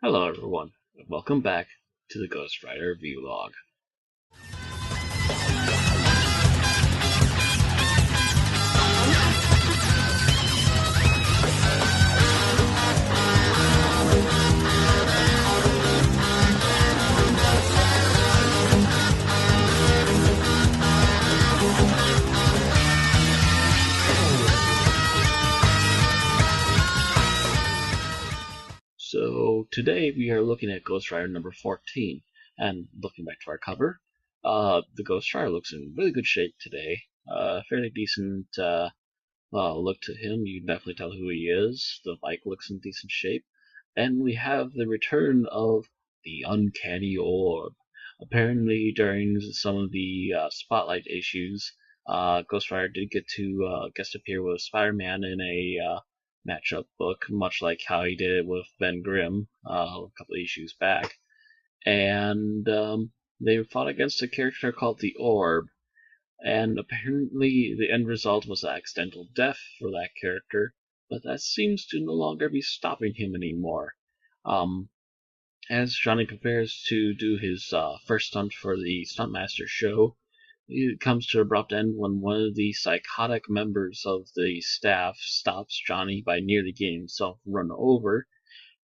Hello everyone, and welcome back to the Ghost Rider Vlog. So today we are looking at Ghost Rider number 14, and looking back to our cover, the Ghost Rider looks in really good shape today. Fairly decent look to him. You can definitely tell who he is. The bike looks in decent shape. And we have the return of the Uncanny Orb. Apparently, during some of the Spotlight issues, Ghost Rider did get to guest appear with Spider-Man in a matchup book, much like how he did it with Ben Grimm a couple of issues back. And they fought against a character called the Orb, and apparently the end result was accidental death for that character, but that seems to no longer be stopping him anymore. Um, as Johnny prepares to do his first stunt for the Stuntmaster show, it comes to an abrupt end when one of the psychotic members of the staff stops Johnny by nearly getting himself run over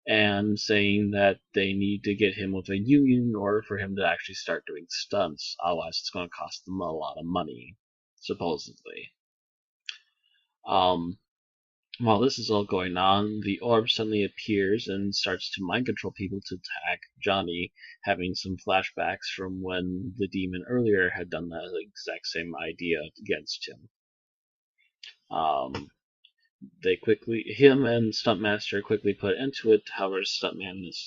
and saying that they need to get him with a union in order for him to actually start doing stunts. Otherwise, it's going to cost them a lot of money, supposedly. Um, while this is all going on, the orb suddenly appears and starts to mind control people to attack Johnny, having some flashbacks from when the demon earlier had done that exact same idea against him. Um, him and Stuntmaster quickly put into it. However, Stuntmaster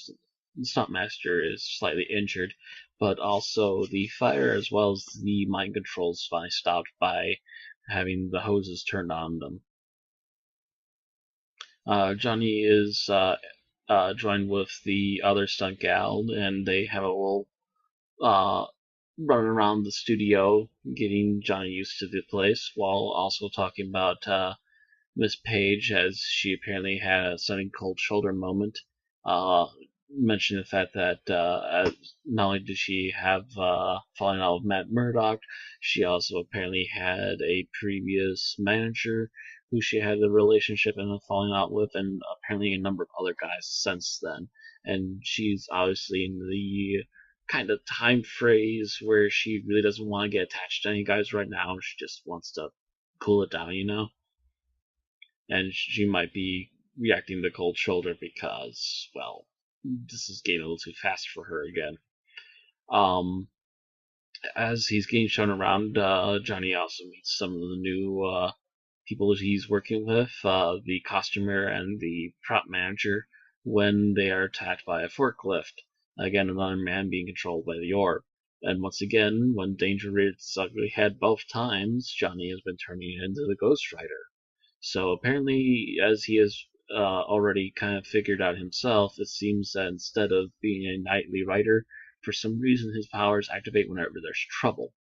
is slightly injured, but also the fire as well as the mind controls finally stopped by having the hoses turned on them. Johnny is joined with the other stunt gal, and they have a little uh, run around the studio, getting Johnny used to the place, while also talking about Miss Page, as she apparently had a sudden cold shoulder moment. Mentioned the fact that not only did she have fallen out with Matt Murdock, she also apparently had a previous manager who she had a relationship and a falling out with, and apparently a number of other guys since then. And she's obviously in the kind of time phrase where she really doesn't want to get attached to any guys right now. She just wants to cool it down, you know? And she might be reacting to cold shoulder because, well, this is getting a little too fast for her again. Um, as he's getting shown around, Johnny also meets some of the new people he's working with, the costumer and the prop manager, when they are attacked by a forklift. Again, another man being controlled by the orb. And once again, when danger reared its ugly head both times, Johnny has been turning into the Ghost Rider. So apparently, as he has already kind of figured out himself, it seems that instead of being a nightly rider, for some reason his powers activate whenever there's trouble.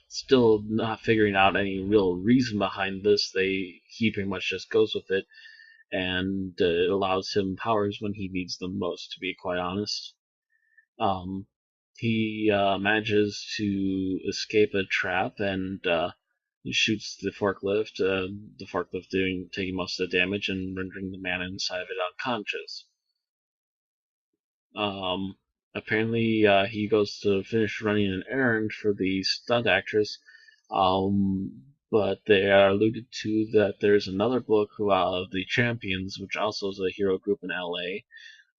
Still not figuring out any real reason behind this, he pretty much just goes with it, and it allows him powers when he needs them most, to be quite honest. He manages to escape a trap and shoots the forklift taking most of the damage and rendering the man inside of it unconscious. Apparently, he goes to finish running an errand for the stunt actress, but they are alluded to that there's another book of the Champions, which also is a hero group in LA,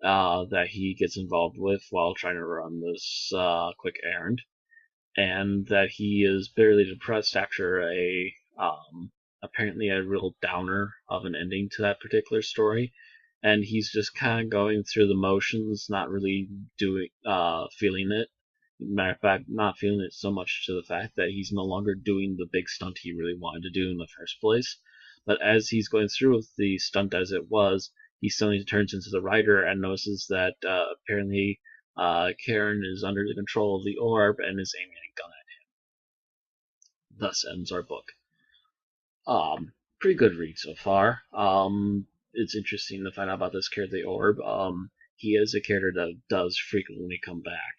that he gets involved with while trying to run this quick errand, and that he is bitterly depressed after apparently a real downer of an ending to that particular story, and he's just kind of going through the motions, not really feeling it. Matter of fact, not feeling it so much to the fact that he's no longer doing the big stunt he really wanted to do in the first place. But as he's going through with the stunt as it was, he suddenly turns into the rider and notices that apparently Karen is under the control of the orb and is aiming a gun at him. Thus ends our book. Pretty good read so far. it's interesting to find out about this character, the Orb. He is a character that does frequently come back.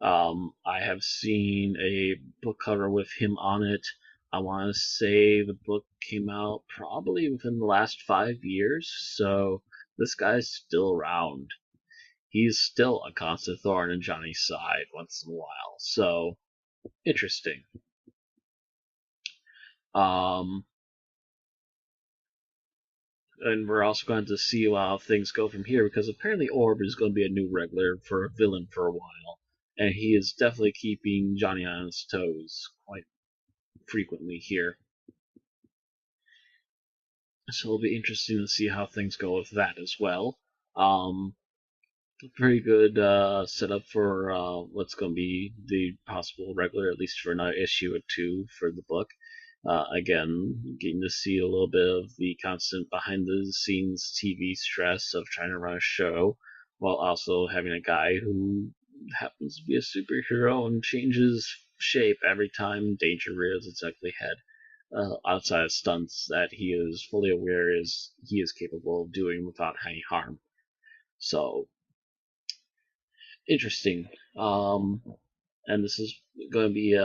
I have seen a book cover with him on it. I want to say the book came out probably within the last 5 years, so this guy's still around. He's still a constant thorn in Johnny's side once in a while, so interesting. Um, and we're also going to see how things go from here because apparently Orb is going to be a new regular for a villain for a while, and he is definitely keeping Johnny on his toes quite frequently here. So it'll be interesting to see how things go with that as well. Um, Pretty good setup for what's going to be the possible regular, at least for another issue or two for the book. Again, getting to see a little bit of the constant behind the scenes TV stress of trying to run a show while also having a guy who happens to be a superhero and changes shape every time danger rears its ugly head. Outside of stunts that he is fully aware is he is capable of doing without any harm. So interesting. And this is going to be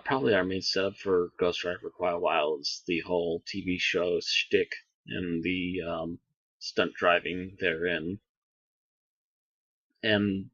probably our main setup for Ghost Rider for quite a while. Is the whole TV show shtick and the stunt driving therein. And